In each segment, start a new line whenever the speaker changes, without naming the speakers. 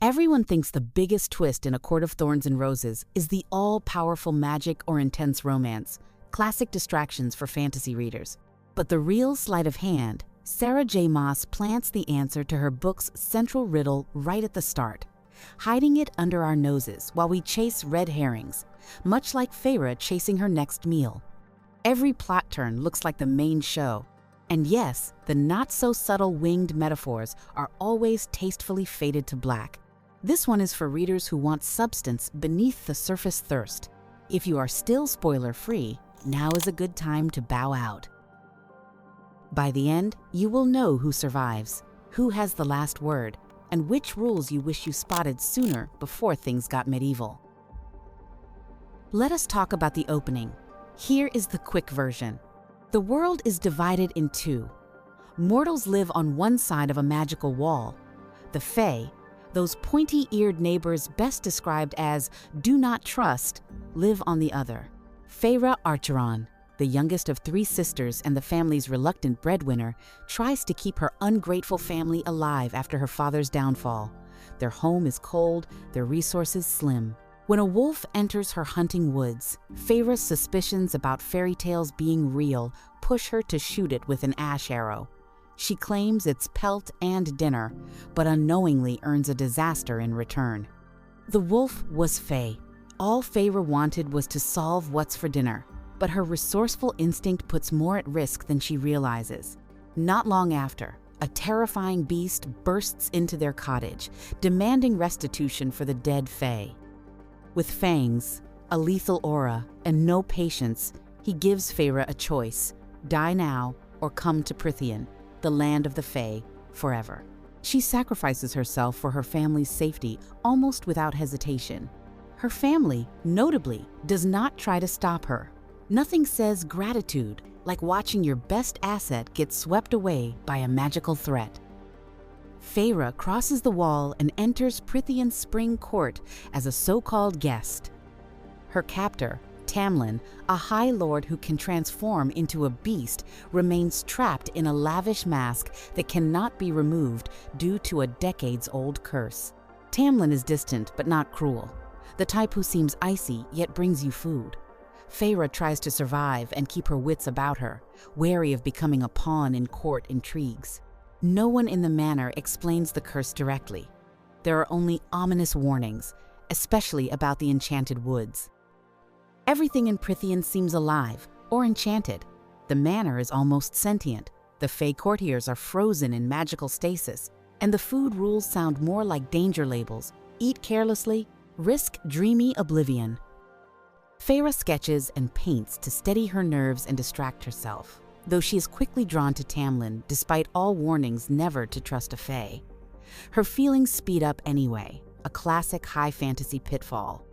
Everyone thinks the biggest twist in A Court of Thorns and Roses is the all-powerful magic or intense romance, classic distractions for fantasy readers. But the real sleight of hand, Sarah J. Maas plants the answer to her book's central riddle right at the start, hiding it under our noses while we chase red herrings, much like Feyre chasing her next meal. Every plot turn looks like the main show. And yes, the not-so-subtle winged metaphors are always tastefully faded to black. This one is for readers who want substance beneath the surface thirst. If you are still spoiler-free, now is a good time to bow out. By the end, you will know who survives, who has the last word, and which rules you wish you spotted sooner before things got medieval. Let us talk about the opening. Here is the quick version. The world is divided in two. Mortals live on one side of a magical wall. The Fae, those pointy-eared neighbors best described as do not trust, live on the other. Feyre Archeron, the youngest of three sisters and the family's reluctant breadwinner, tries to keep her ungrateful family alive after her father's downfall. Their home is cold, their resources slim. When a wolf enters her hunting woods, Feyre's suspicions about fairy tales being real push her to shoot it with an ash arrow. She claims it's pelt and dinner, but unknowingly earns a disaster in return. The wolf was Fae. All Feyre wanted was to solve what's for dinner, but her resourceful instinct puts more at risk than she realizes. Not long after, a terrifying beast bursts into their cottage, demanding restitution for the dead Fae. With fangs, a lethal aura, and no patience, he gives Feyre a choice: die now or come to Prythian, the land of the Fae, forever. She sacrifices herself for her family's safety almost without hesitation. Her family, notably, does not try to stop her. Nothing says gratitude like watching your best asset get swept away by a magical threat. Feyre crosses the wall and enters Prythian's spring court as a so-called guest. Her captor, Tamlin, a high lord who can transform into a beast, remains trapped in a lavish mask that cannot be removed due to a decades-old curse. Tamlin is distant but not cruel, the type who seems icy yet brings you food. Feyre tries to survive and keep her wits about her, wary of becoming a pawn in court intrigues. No one in the manor explains the curse directly. There are only ominous warnings, especially about the enchanted woods. Everything in Prythian seems alive or enchanted. The manor is almost sentient. The Fae courtiers are frozen in magical stasis, and the food rules sound more like danger labels: eat carelessly, risk dreamy oblivion. Feyre sketches and paints to steady her nerves and distract herself, though she is quickly drawn to Tamlin despite all warnings never to trust a Fae. Her feelings speed up anyway, a classic high fantasy pitfall.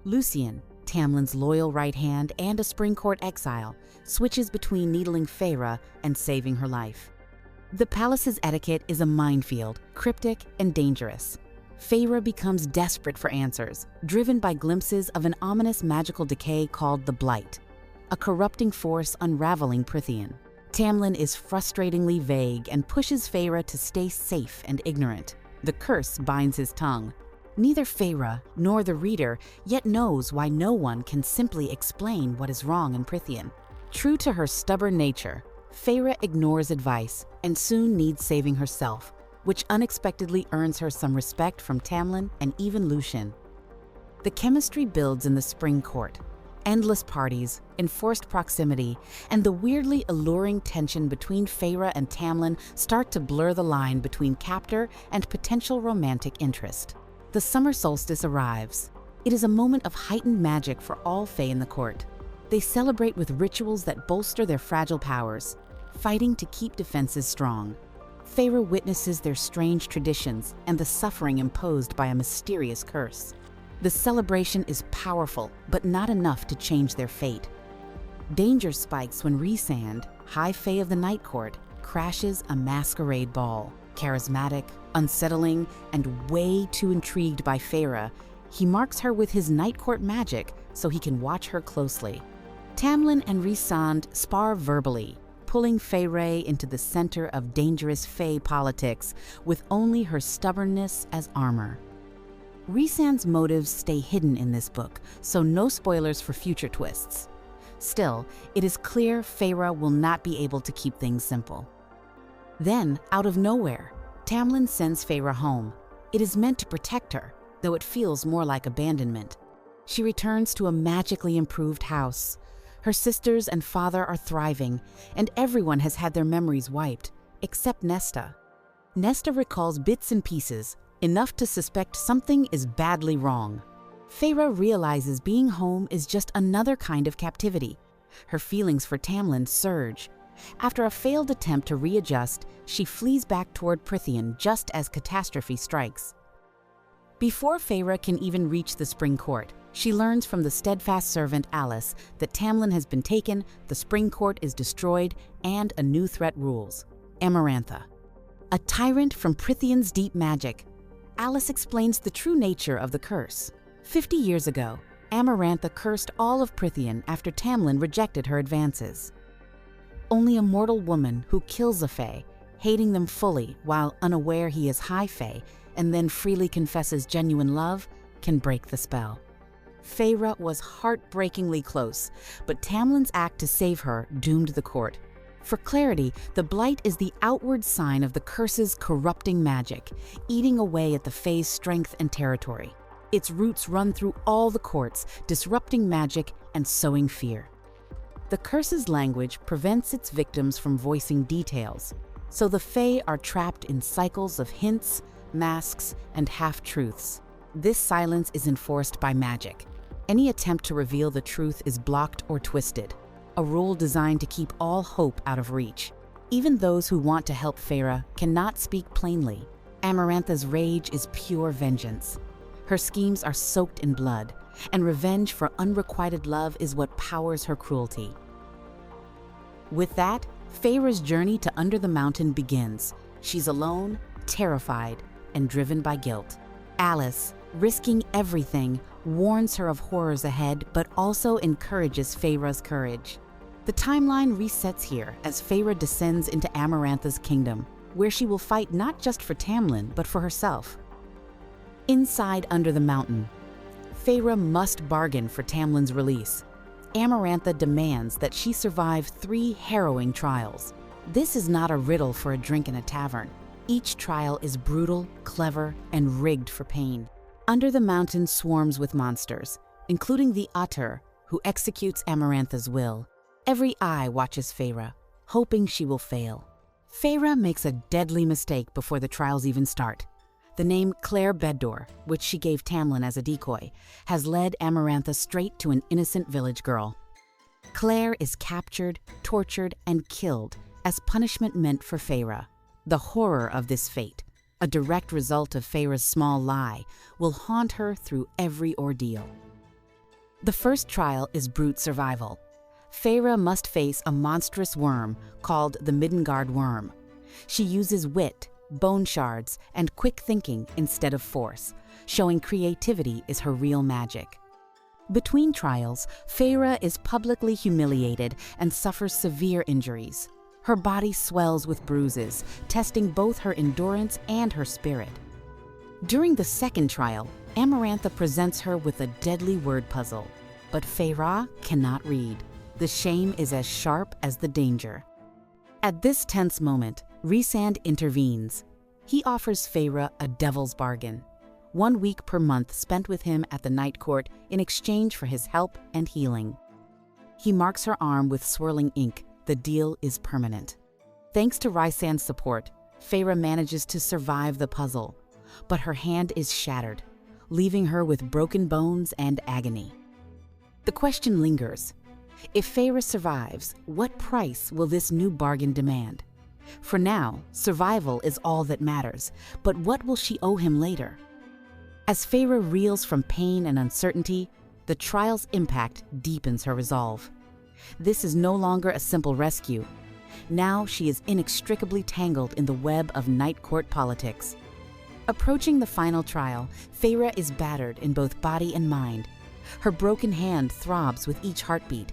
Lucien, Tamlin's loyal right hand and a spring court exile, switches between needling Feyre and saving her life. The palace's etiquette is a minefield, cryptic and dangerous. Feyre becomes desperate for answers, driven by glimpses of an ominous magical decay called the Blight, a corrupting force unraveling Prythian. Tamlin is frustratingly vague and pushes Feyre to stay safe and ignorant. The curse binds his tongue. Neither Feyre nor the reader yet knows why no one can simply explain what is wrong in Prythian. True to her stubborn nature, Feyre ignores advice and soon needs saving herself, which unexpectedly earns her some respect from Tamlin and even Lucien. The chemistry builds in the spring court. Endless parties, enforced proximity, and the weirdly alluring tension between Feyre and Tamlin start to blur the line between captor and potential romantic interest. The summer solstice arrives. It is a moment of heightened magic for all Fae in the court. They celebrate with rituals that bolster their fragile powers, fighting to keep defenses strong. Feyre witnesses their strange traditions and the suffering imposed by a mysterious curse. The celebration is powerful, but not enough to change their fate. Danger spikes when Rhysand, High Fae of the Night Court, crashes a masquerade ball. Charismatic, unsettling, and way too intrigued by Feyre, he marks her with his Night Court magic so he can watch her closely. Tamlin and Rhysand spar verbally, pulling Feyre into the center of dangerous Fae politics with only her stubbornness as armor. Rhysand's motives stay hidden in this book, so no spoilers for future twists. Still, it is clear Feyre will not be able to keep things simple. Then, out of nowhere, Tamlin sends Feyre home. It is meant to protect her, though it feels more like abandonment. She returns to a magically improved house. Her sisters and father are thriving, and everyone has had their memories wiped, except Nesta. Nesta recalls bits and pieces, enough to suspect something is badly wrong. Feyre realizes being home is just another kind of captivity. Her feelings for Tamlin surge. After a failed attempt to readjust, she flees back toward Prythian just as catastrophe strikes. Before Feyre can even reach the Spring Court, she learns from the steadfast servant Alice that Tamlin has been taken, the Spring Court is destroyed, and a new threat rules: Amarantha. A tyrant from Prythian's deep magic. Alice explains the true nature of the curse. 50 years ago, Amarantha cursed all of Prythian after Tamlin rejected her advances. Only a mortal woman who kills a Fae, hating them fully while unaware he is High Fae, and then freely confesses genuine love, can break the spell. Feyre was heartbreakingly close, but Tamlin's act to save her doomed the court. For clarity, the blight is the outward sign of the curse's corrupting magic, eating away at the Fae's strength and territory. Its roots run through all the courts, disrupting magic and sowing fear. The curse's language prevents its victims from voicing details, so the Fae are trapped in cycles of hints, masks, and half-truths. This silence is enforced by magic. Any attempt to reveal the truth is blocked or twisted, a rule designed to keep all hope out of reach. Even those who want to help Feyre cannot speak plainly. Amarantha's rage is pure vengeance. Her schemes are soaked in blood, and revenge for unrequited love is what powers her cruelty. With that, Feyre's journey to Under the Mountain begins. She's alone, terrified, and driven by guilt. Alice, risking everything, warns her of horrors ahead, but also encourages Feyre's courage. The timeline resets here as Feyre descends into Amarantha's kingdom, where she will fight not just for Tamlin, but for herself. Inside Under the Mountain, Feyre must bargain for Tamlin's release. Amarantha demands that she survive 3 harrowing trials. This is not a riddle for a drink in a tavern. Each trial is brutal, clever, and rigged for pain. Under the Mountain swarms with monsters, including the AUTOR, who executes Amarantha's will. Every eye watches Feyre, hoping she will fail. Feyre makes a deadly mistake before the trials even start. The name Claire Beddor, which she gave Tamlin as a decoy, has led Amarantha straight to an innocent village girl. Claire is captured, tortured, and killed as punishment meant for Feyre. The horror of this fate, a direct result of Feyre's small lie, will haunt her through every ordeal. The first trial is brute survival. Feyre must face a monstrous worm called the Middengard worm. She uses wit, bone shards, and quick thinking instead of force, showing creativity is her real magic. Between trials, Feyre is publicly humiliated and suffers severe injuries. Her body swells with bruises, testing both her endurance and her spirit. During the second trial, Amarantha presents her with a deadly word puzzle, but Feyre cannot read. The shame is as sharp as the danger. At this tense moment, Rhysand intervenes. He offers Feyre a devil's bargain: 1 week per month spent with him at the Night Court in exchange for his help and healing. He marks her arm with swirling ink. The deal is permanent. Thanks to Rhysand's support, Feyre manages to survive the puzzle, but her hand is shattered, leaving her with broken bones and agony. The question lingers. If Feyre survives, what price will this new bargain demand? For now, survival is all that matters, but what will she owe him later? As Feyre reels from pain and uncertainty, the trial's impact deepens her resolve. This is no longer a simple rescue. Now she is inextricably tangled in the web of Night Court politics. Approaching the final trial, Feyre is battered in both body and mind. Her broken hand throbs with each heartbeat.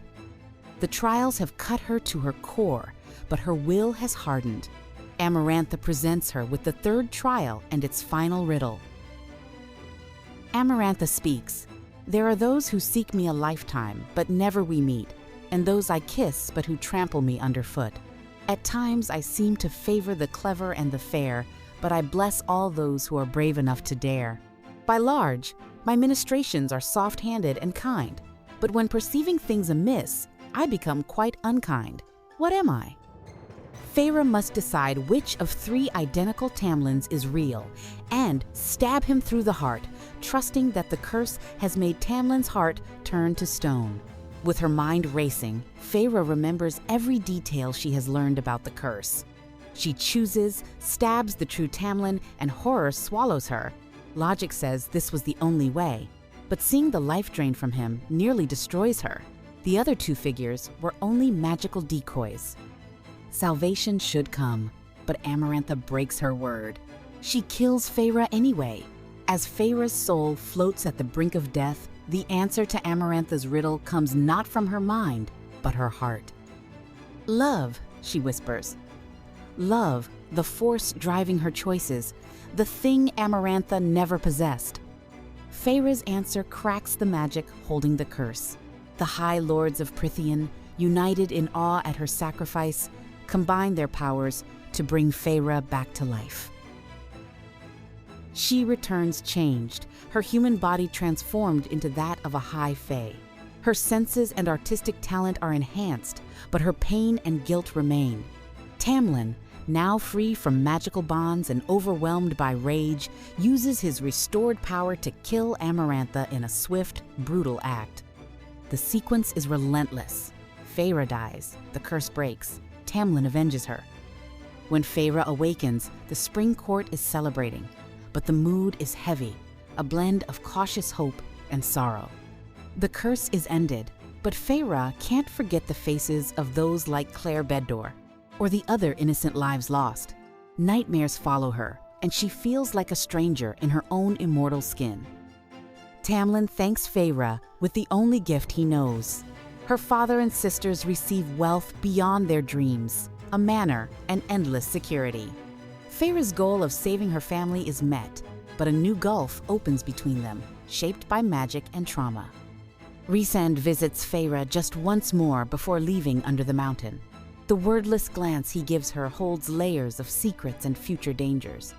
The trials have cut her to her core, but her will has hardened. Amarantha presents her with the third trial and its final riddle. Amarantha speaks. There are those who seek me a lifetime, but never we meet, and those I kiss, but who trample me underfoot. At times I seem to favor the clever and the fair, but I bless all those who are brave enough to dare. By large, my ministrations are soft-handed and kind, but when perceiving things amiss, I become quite unkind. What am I? Feyre must decide which of 3 identical Tamlins is real, and stab him through the heart, trusting that the curse has made Tamlin's heart turn to stone. With her mind racing, Feyre remembers every detail she has learned about the curse. She chooses, stabs the true Tamlin, and horror swallows her. Logic says this was the only way, but seeing the life drain from him nearly destroys her. The other 2 figures were only magical decoys. Salvation should come, but Amarantha breaks her word. She kills Feyre anyway. As Feyre's soul floats at the brink of death, the answer to Amarantha's riddle comes not from her mind, but her heart. Love, she whispers. Love, the force driving her choices, the thing Amarantha never possessed. Feyre's answer cracks the magic holding the curse. The High Lords of Prythian, united in awe at her sacrifice, combine their powers to bring Feyre back to life. She returns changed, her human body transformed into that of a high fae. Her senses and artistic talent are enhanced, but her pain and guilt remain. Tamlin, now free from magical bonds and overwhelmed by rage, uses his restored power to kill Amarantha in a swift, brutal act. The sequence is relentless. Feyre dies, the curse breaks, Tamlin avenges her. When Feyre awakens, the Spring Court is celebrating, but the mood is heavy, a blend of cautious hope and sorrow. The curse is ended, but Feyre can't forget the faces of those like Claire Beddor, or the other innocent lives lost. Nightmares follow her, and she feels like a stranger in her own immortal skin. Tamlin thanks Feyre with the only gift he knows. Her father and sisters receive wealth beyond their dreams, a manor and endless security. Feyre's goal of saving her family is met, but a new gulf opens between them, shaped by magic and trauma. Rhysand visits Feyre just once more before leaving under the mountain. The wordless glance he gives her holds layers of secrets and future dangers.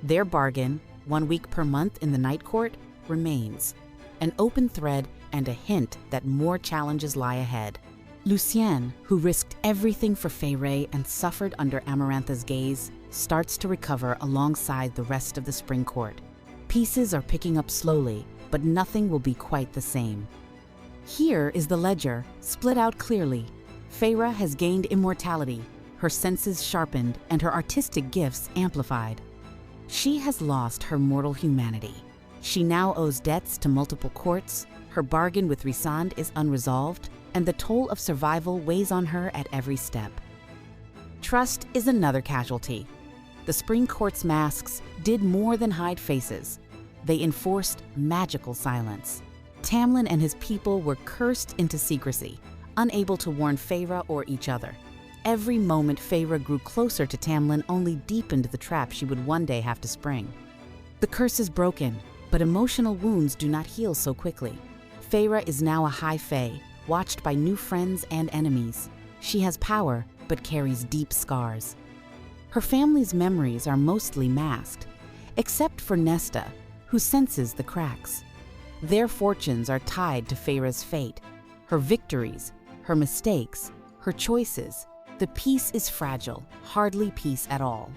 Their bargain, 1 week per month in the Night Court, remains, an open thread and a hint that more challenges lie ahead. Lucienne, who risked everything for Feyre and suffered under Amarantha's gaze, starts to recover alongside the rest of the Spring Court. Pieces are picking up slowly, but nothing will be quite the same. Here is the ledger, split out clearly. Feyre has gained immortality, her senses sharpened and her artistic gifts amplified. She has lost her mortal humanity. She now owes debts to multiple courts, her bargain with Rhysand is unresolved, and the toll of survival weighs on her at every step. Trust is another casualty. The Spring Court's masks did more than hide faces. They enforced magical silence. Tamlin and his people were cursed into secrecy, unable to warn Feyre or each other. Every moment Feyre grew closer to Tamlin only deepened the trap she would one day have to spring. The curse is broken, but emotional wounds do not heal so quickly. Feyre is now a high fae, watched by new friends and enemies. She has power, but carries deep scars. Her family's memories are mostly masked, except for Nesta, who senses the cracks. Their fortunes are tied to Feyre's fate, her victories, her mistakes, her choices. The peace is fragile, hardly peace at all.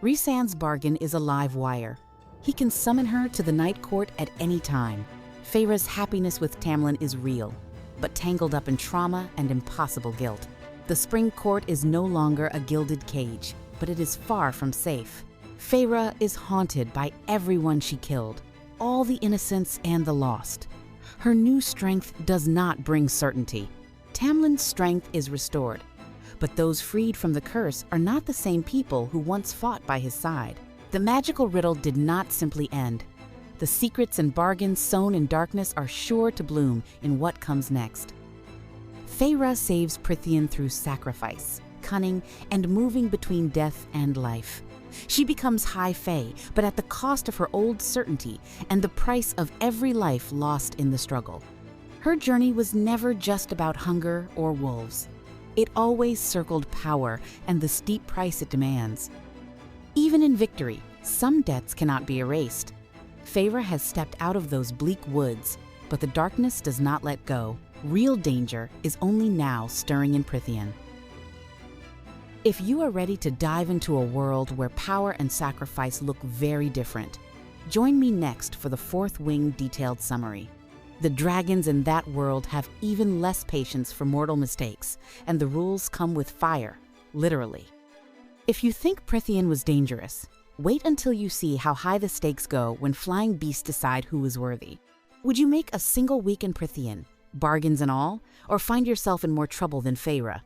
Rhysand's bargain is a live wire. He can summon her to the Night Court at any time. Feyre's happiness with Tamlin is real, but tangled up in trauma and impossible guilt. The Spring Court is no longer a gilded cage, but it is far from safe. Feyre is haunted by everyone she killed, all the innocents and the lost. Her new strength does not bring certainty. Tamlin's strength is restored, but those freed from the curse are not the same people who once fought by his side. The magical riddle did not simply end. The secrets and bargains sown in darkness are sure to bloom in what comes next. Feyre saves Prythian through sacrifice, cunning, and moving between death and life. She becomes High Fae, but at the cost of her old certainty and the price of every life lost in the struggle. Her journey was never just about hunger or wolves. It always circled power and the steep price it demands. Even in victory, some debts cannot be erased. Feyre has stepped out of those bleak woods, but the darkness does not let go. Real danger is only now stirring in Prythian. If you are ready to dive into a world where power and sacrifice look very different, join me next for the Fourth Wing detailed summary. The dragons in that world have even less patience for mortal mistakes, and the rules come with fire, literally. If you think Prythian was dangerous, wait until you see how high the stakes go when flying beasts decide who is worthy. Would you make a single week in Prythian, bargains and all, or find yourself in more trouble than Feyre?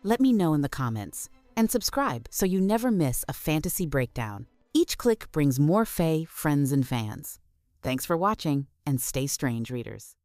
Let me know in the comments, and subscribe so you never miss a fantasy breakdown. Each click brings more Fae, friends, and fans. Thanks for watching, and stay strange, readers.